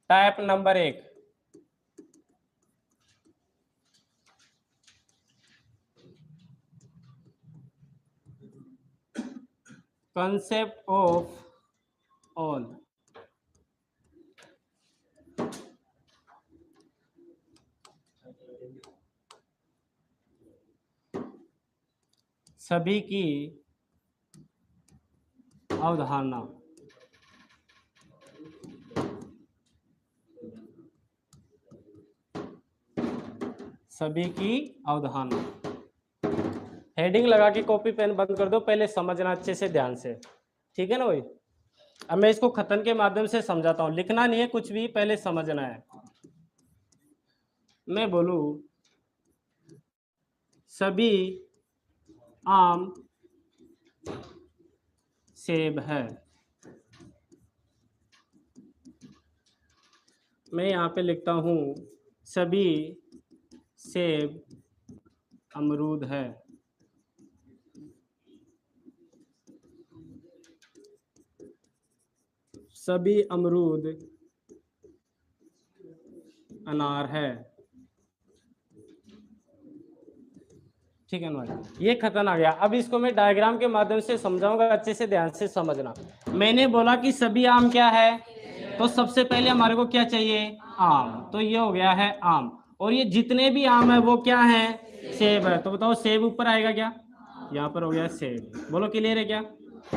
Type number 1, concept of all, सभी की अवधारणा, सभी की अवधारणा। हेडिंग लगा के कॉपी पेन बंद कर दो, पहले समझना अच्छे से ध्यान से, ठीक है ना भाई। अब मैं इसको कथन के माध्यम से समझाता हूं, लिखना नहीं है कुछ भी, पहले समझना है। मैं बोलूं सभी आम सेब है, मैं यहाँ पे लिखता हूँ सभी सेब अमरूद है। सभी अमरूद अनार है, ठीक है ना भाई। ये खतन आ गया। अब इसको मैं डायग्राम के माध्यम से समझाऊंगा, अच्छे से ध्यान से समझना। मैंने बोला कि सभी आम क्या है, तो सबसे पहले हमारे को क्या चाहिए, आम। तो ये हो गया है आम, और ये जितने भी आम है वो क्या है, सेब है। तो बताओ सेब ऊपर आएगा क्या, यहाँ पर हो गया सेब। बोलो क्लियर है क्या,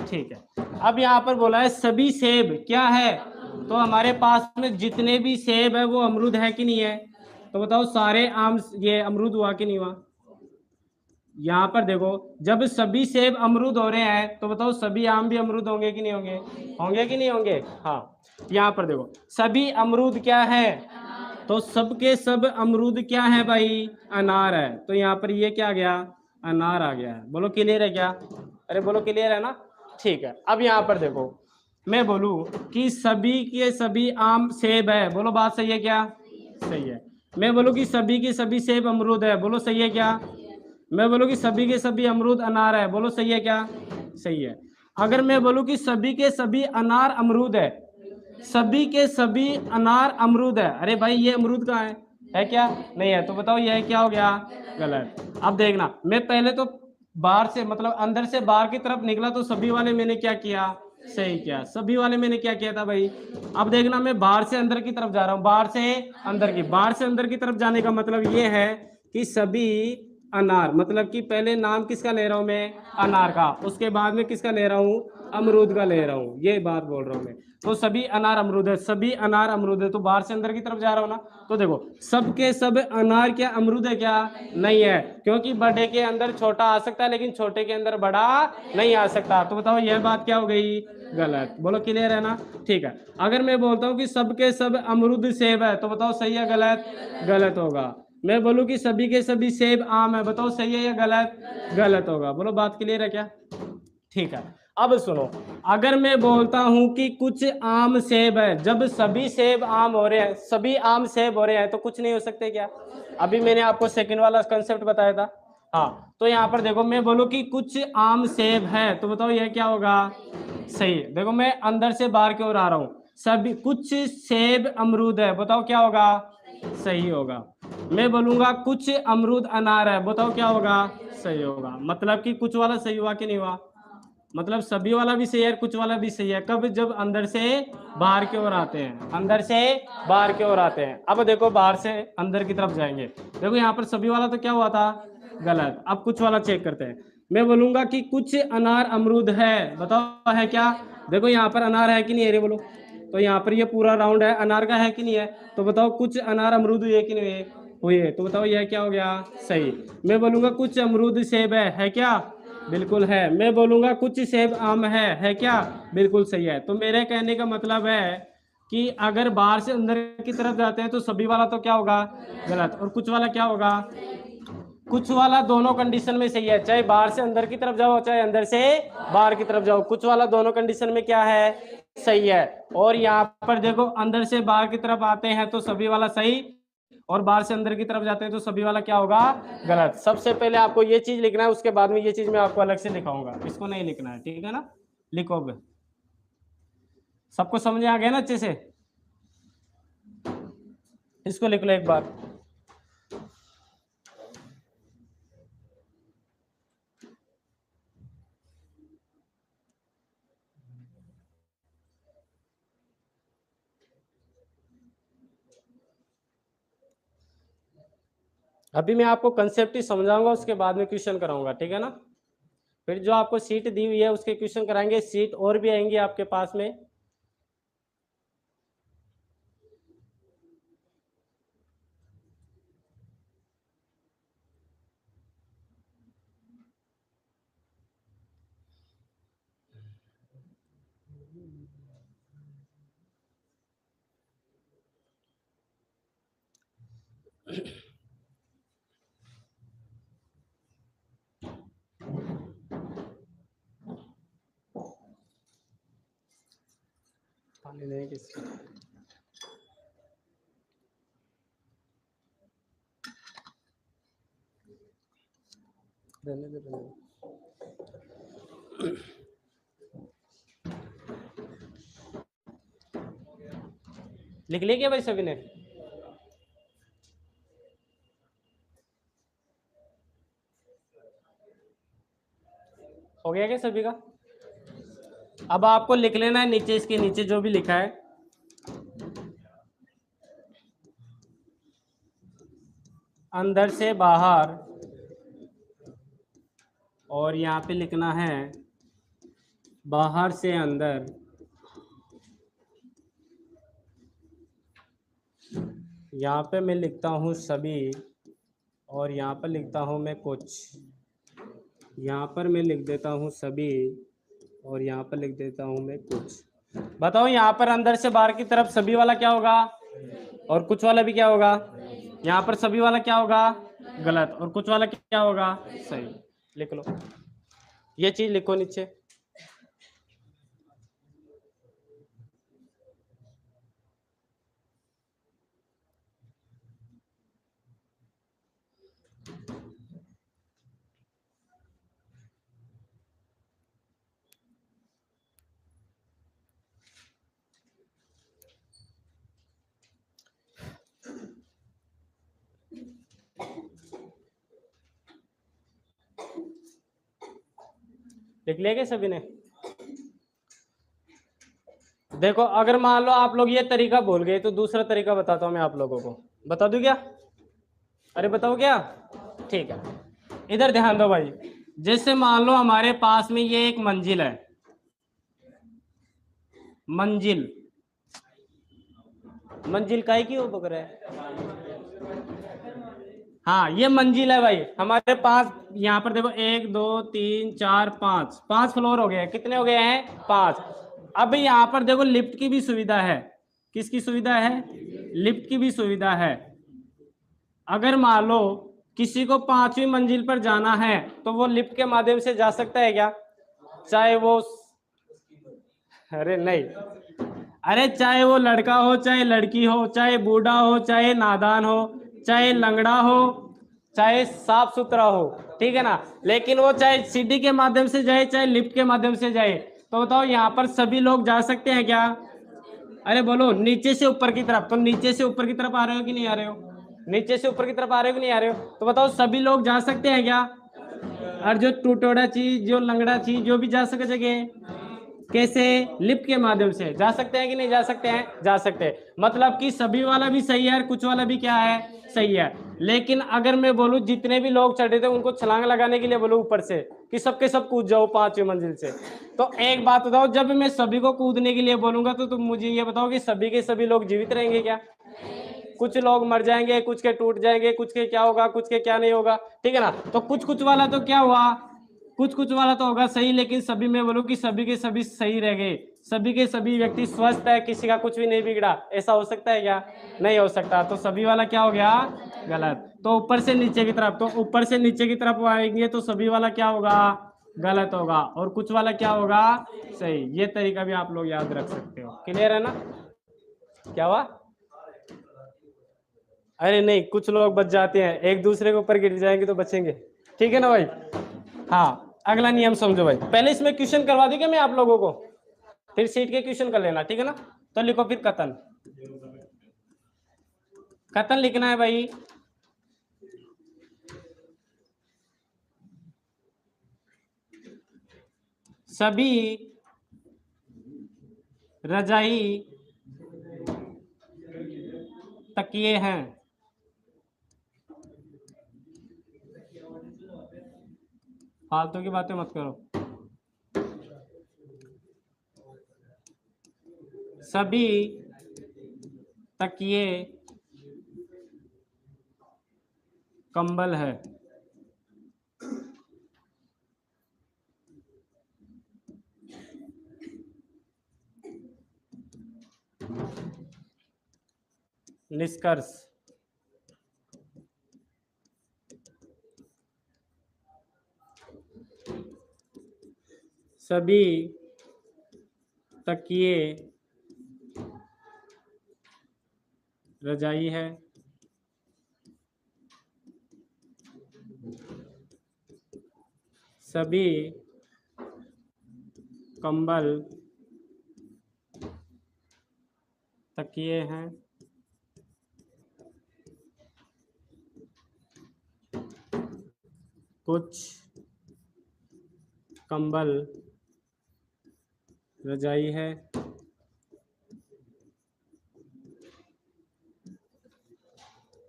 ठीक है। अब यहाँ पर बोला है सभी सेब क्या है, तो हमारे पास में जितने भी सेब है वो अमरूद है कि नहीं है। तो बताओ सारे आम ये अमरूद हुआ कि नहीं हुआ। यहाँ पर देखो जब सभी सेब अमरूद हो रहे हैं तो बताओ सभी आम भी अमरूद होंगे कि नहीं होंगे, होंगे कि नहीं होंगे। हाँ, यहाँ पर देखो सभी अमरूद क्या है, तो सब के सब अमरूद क्या है भाई, अनार है। तो यहाँ पर ये क्या आ गया, अनार आ गया है। बोलो क्लियर है क्या, अरे बोलो क्लियर है ना, ठीक है। अब यहाँ पर देखो मैं बोलूँ कि सभी के सभी आम सेब है, बोलो बात सही है क्या, सही है। मैं बोलूँ कि सभी के सभी सेब अमरूद है, बोलो सही है क्या। मैं बोलूँ कि सभी के सभी अमरूद अनार है, बोलो सही है क्या, सही है। अगर मैं बोलूँ कि सभी के सभी अनार अमरूद है, सभी के सभी अनार अमरूद है, अरे भाई ये अमरूद कहाँ है क्या, नहीं है। तो बताओ यह क्या हो गया, गलत। अब देखना मैं पहले तो बाहर से मतलब अंदर से बाहर की तरफ निकला, तो सभी वाले मैंने क्या किया, सही किया। सभी वाले मैंने क्या किया था भाई। अब देखना मैं बाहर से अंदर की तरफ जा रहा हूँ, बाहर से अंदर की, बाहर से अंदर की तरफ जाने का मतलब ये है कि सभी अनार, मतलब कि पहले नाम किसका ले रहा हूं मैं, अनार का, उसके बाद में किसका ले रहा हूं, अमरूद का ले रहा हूं, ये बात बोल रहा हूं मैं। तो सभी अनार अमरूद है, सभी अनार अमरूद है, तो बाहर से अंदर की तरफ जा रहा हूं ना। तो देखो सब के सब अनार क्या अमरूद है क्या, नहीं है, क्योंकि बड़े के अंदर छोटा आ सकता है लेकिन छोटे के अंदर बड़ा नहीं आ सकता। तो बताओ यह बात क्या हो गई, गलत। बोलो क्लियर है ना, ठीक है। अगर मैं बोलता हूँ कि सब के सब अमरूद सेब है, तो बताओ सही है गलत, गलत होगा। मैं बोलूं कि सभी के सभी सेब आम है, बताओ सही है या गलत, गलत होगा। बोलो बात क्लियर है क्या, ठीक है। अब सुनो, अगर मैं बोलता हूं कि कुछ आम सेब है, जब सभी सेब आम हो रहे हैं, सभी आम सेब हो रहे हैं, तो कुछ नहीं हो सकते क्या। अभी मैंने आपको सेकंड वाला कंसेप्ट बताया था। हाँ, तो यहाँ पर देखो मैं बोलूं कि कुछ आम सेब है, तो बताओ यह क्या होगा, सही है। देखो मैं अंदर से बाहर की ओर आ रहा हूं, सभी कुछ सेब अमरूद है, बताओ क्या होगा, सही होगा। मैं बोलूंगा कुछ अमरूद अनार है, बताओ क्या होगा, सही होगा। मतलब कि कुछ वाला सही हुआ कि नहीं हुआ, मतलब सभी वाला भी सही है, कुछ वाला भी सही है। कब, जब अंदर से बाहर की ओर आते हैं, अंदर से बाहर की ओर आते हैं। अब देखो बाहर से अंदर की तरफ जाएंगे, देखो यहाँ पर सभी वाला तो क्या हुआ था, गलत। अब कुछ वाला चेक करते हैं। मैं बोलूंगा कि कुछ अनार अमरूद है, बताओ है क्या। देखो यहाँ पर अनार है कि नहीं है, रे बोलो। तो यहाँ पर ये पूरा राउंड है, अनार का है कि नहीं है। तो बताओ कुछ अनार अमरूद हुए कि नहीं हुए, तो बताओ यह क्या हो गया, सही। मैं बोलूंगा कुछ अमरूद सेब है क्या, बिल्कुल है। मैं बोलूंगा कुछ सेब आम है क्या, बिल्कुल सही है। तो मेरे कहने का मतलब है कि अगर बाहर से अंदर की तरफ जाते हैं तो सभी वाला तो क्या होगा, गलत, और कुछ वाला क्या होगा, कुछ वाला दोनों कंडीशन में सही है। चाहे बाहर से अंदर की तरफ जाओ, चाहे अंदर से बाहर की तरफ जाओ, कुछ वाला दोनों कंडीशन में क्या है, सही है। और यहाँ पर देखो अंदर से बाहर की तरफ आते हैं तो सभी वाला सही, और बाहर से अंदर की तरफ जाते हैं तो सभी वाला क्या होगा, गलत। सबसे पहले आपको ये चीज लिखना है, उसके बाद में ये चीज मैं आपको अलग से लिखाऊंगा, इसको नहीं लिखना है, ठीक है ना। लिखो, सबको समझ आ गया ना अच्छे से। इसको लिख लो एक बार। अभी मैं आपको कंसेप्ट ही समझाऊंगा, उसके बाद में क्वेश्चन कराऊंगा, ठीक है ना। फिर जो आपको सीट दी हुई है उसके क्वेश्चन कराएंगे, सीट और भी आएंगी आपके पास में। पानी दें किसी, रहने दे। लिख लिया क्या भाई सभी ने? हो गया क्या सभी का? अब आपको लिख लेना है नीचे, इसके नीचे जो भी लिखा है, अंदर से बाहर, और यहाँ पे लिखना है बाहर से अंदर। यहाँ पे मैं लिखता हूँ सभी, और यहाँ पर लिखता हूँ मैं कुछ। यहाँ पर मैं लिख देता हूँ सभी, और यहाँ पर लिख देता हूँ मैं कुछ। बताओ यहाँ पर अंदर से बाहर की तरफ सभी वाला क्या होगा, और कुछ वाला भी क्या होगा? यहाँ पर सभी वाला क्या होगा? गलत। और कुछ वाला क्या होगा? सही। लिख लो, ये चीज लिखो नीचे। लिख लिया क्या सभी ने? देखो अगर मान लो आप लोग ये तरीका भूल गए तो दूसरा तरीका बताता हूं मैं आप लोगों को। बता दूं क्या? अरे बताओ क्या? ठीक है, इधर ध्यान दो भाई। जैसे मान लो हमारे पास में ये एक मंजिल है, मंजिल, मंजिल काय की उपकर है? हाँ ये मंजिल है भाई हमारे पास। यहाँ पर देखो 1 2 3 4 5, 5 फ्लोर हो गए। कितने हो गए हैं? 5। अब यहाँ पर देखो लिफ्ट की भी सुविधा है। किसकी सुविधा है? लिफ्ट की भी सुविधा है। अगर मान लो किसी को 5वीं मंजिल पर जाना है तो वो लिफ्ट के माध्यम से जा सकता है क्या? चाहे वो, अरे नहीं, अरे चाहे वो लड़का हो चाहे लड़की हो, चाहे बूढ़ा हो चाहे नादान हो, चाहे लंगड़ा हो चाहे साफ सुथरा हो, ठीक है ना। लेकिन वो चाहे सीढ़ी के माध्यम से जाए चाहे लिफ्ट के माध्यम से जाए, तो बताओ यहाँ पर सभी लोग जा सकते हैं क्या? अरे बोलो, नीचे से ऊपर की तरफ। तो नीचे से ऊपर की तरफ आ रहे हो कि नहीं आ रहे हो? नीचे से ऊपर की तरफ आ रहे हो कि नहीं आ रहे हो? तो बताओ सभी लोग जा सकते हैं क्या? और जो टूटोड़ा चीज, जो लंगड़ा चीज, जो भी जा सके, कैसे? लिफ्ट के माध्यम से जा सकते हैं कि नहीं जा सकते हैं? जा सकते हैं। मतलब कि सभी वाला भी सही है और कुछ वाला भी क्या है? सही है। लेकिन अगर मैं बोलूं जितने भी लोग चढ़े थे उनको छलांग लगाने के लिए बोलूं ऊपर से कि सबके सब कूद जाओ 5वीं मंजिल से, तो एक बात बताओ, जब मैं सभी को कूदने के लिए बोलूंगा तो तुम मुझे ये बताओ कि सभी के सभी लोग जीवित रहेंगे क्या? कुछ लोग मर जाएंगे, कुछ के टूट जाएंगे, कुछ के क्या होगा, कुछ के क्या नहीं होगा, ठीक है ना। तो कुछ कुछ वाला तो क्या हुआ, कुछ कुछ वाला तो होगा सही, लेकिन सभी में बोलूं कि सभी के सभी सही रह गए, सभी के सभी व्यक्ति स्वस्थ है, किसी का कुछ भी नहीं बिगड़ा, ऐसा हो सकता है क्या? नहीं हो सकता। तो सभी वाला क्या हो गया? गलत। तो ऊपर से नीचे की तरफ, तो ऊपर से नीचे की तरफ आएंगे तो सभी वाला क्या होगा? गलत होगा। और कुछ वाला क्या होगा? सही। ये तरीका भी आप लोग याद रख सकते हो। क्लियर है ना? क्या हुआ? अरे नहीं, कुछ लोग बच जाते हैं, एक दूसरे के ऊपर गिर जाएंगे तो बचेंगे, ठीक है ना भाई। हाँ, अगला नियम समझो भाई। पहले इसमें क्वेश्चन करवा दूं क्या मैं आप लोगों को, फिर सीट के क्वेश्चन कर लेना, ठीक है ना। तो लिखो फिर कथन। कथन लिखना है भाई। सभी रजाई तकिए हैं। फालतू की बातें मत करो। सभी तकिए कंबल है। निष्कर्ष, सभी तकिए रजाई है। सभी कंबल तकिए हैं। कुछ कंबल रजाई है।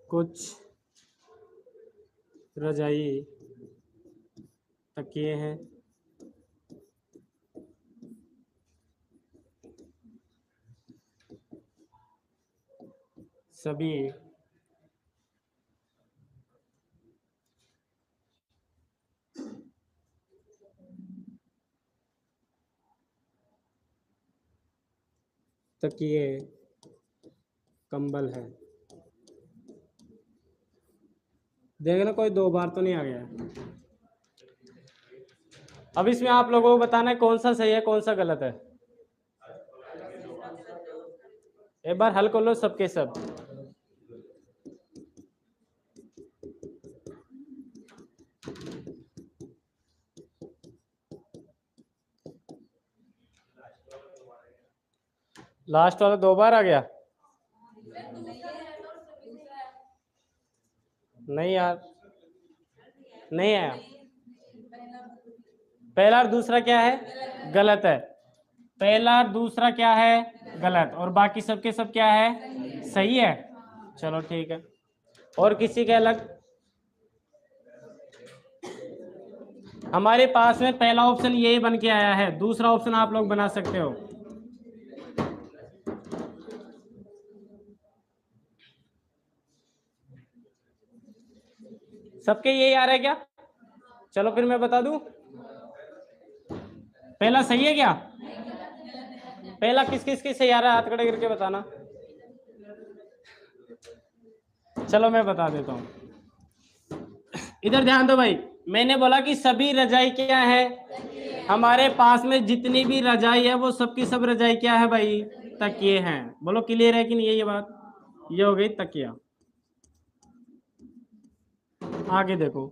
कुछ रजाई तकिए हैं। सभी तकिए कंबल है। देखना कोई दो बार तो नहीं आ गया। अब इसमें आप लोगों को बताना है कौन सा सही है कौन सा गलत है। एक बार हल कर लो सबके सब। लास्ट वाला दो बार आ गया। नहीं यार, नहीं आया। पहला और दूसरा क्या है? गलत है। पहला और दूसरा क्या है? गलत। और बाकी सबके सब क्या है? सही है। चलो ठीक है। और किसी के अलग? हमारे पास में पहला ऑप्शन यही बन के आया है, दूसरा ऑप्शन आप लोग बना सकते हो। सबके यही आ रहा है क्या? चलो फिर मैं बता दूं। पहला सही है क्या? पहला किस किस की सही आ रहा है? हाथ खड़े करके बताना। चलो मैं बता देता हूं। इधर ध्यान दो भाई। मैंने बोला कि सभी रजाई क्या है? हमारे पास में जितनी भी रजाई है वो सबकी सब रजाई क्या है भाई? तकिए हैं। बोलो क्लियर है कि नहीं? ये बात ये हो गई तकिया। आगे देखो,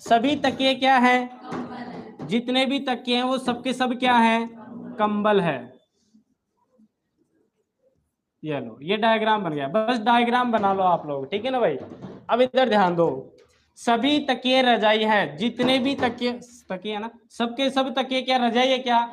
सभी तकिए क्या है? जितने भी तकिए हैं वो सबके सब क्या है? कंबल है। ये लो, ये डायग्राम बन गया। बस डायग्राम बना लो आप लोग, ठीक है ना भाई। अब इधर ध्यान दो, सभी तकिए रजाई है। जितने भी तकिए तकिए ना, सबके सब तकिए क्या रजाई है क्या?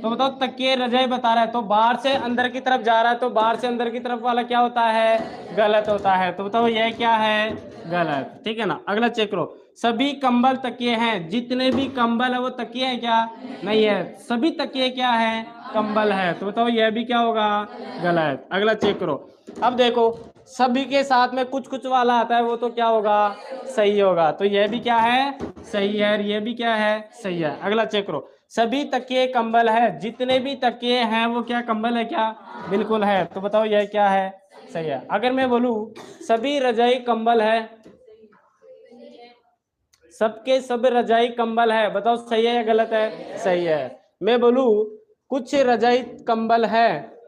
तो बताओ, तकिए रजाई बता रहा है तो बाहर से अंदर की तरफ जा रहा है, तो बाहर से अंदर की तरफ वाला क्या होता है? गलत होता है। तो बताओ यह क्या है? गलत। ठीक है ना। अगला चेक करो, सभी कंबल तकिए हैं। जितने भी कंबल है वो तकिए हैं क्या? नहीं है। सभी तकिए क्या है? कंबल है। तो बताओ यह भी क्या होगा? गलत। अगला चेक करो। अब देखो, सभी के साथ में कुछ कुछ वाला आता है, वो तो क्या होगा? सही होगा। तो यह भी क्या है? सही है। और यह भी क्या है? सही है। अगला चेक करो, सभी तकिए कंबल है। जितने भी तकिए हैं वो क्या कंबल है क्या? बिल्कुल है। तो बताओ यह क्या है? सही है। अगर मैं बोलूं सभी रजाई कंबल है, सबके सब रजाई कंबल है, बताओ सही है या गलत है? सही है। मैं बोलूं कुछ रजाई कंबल है,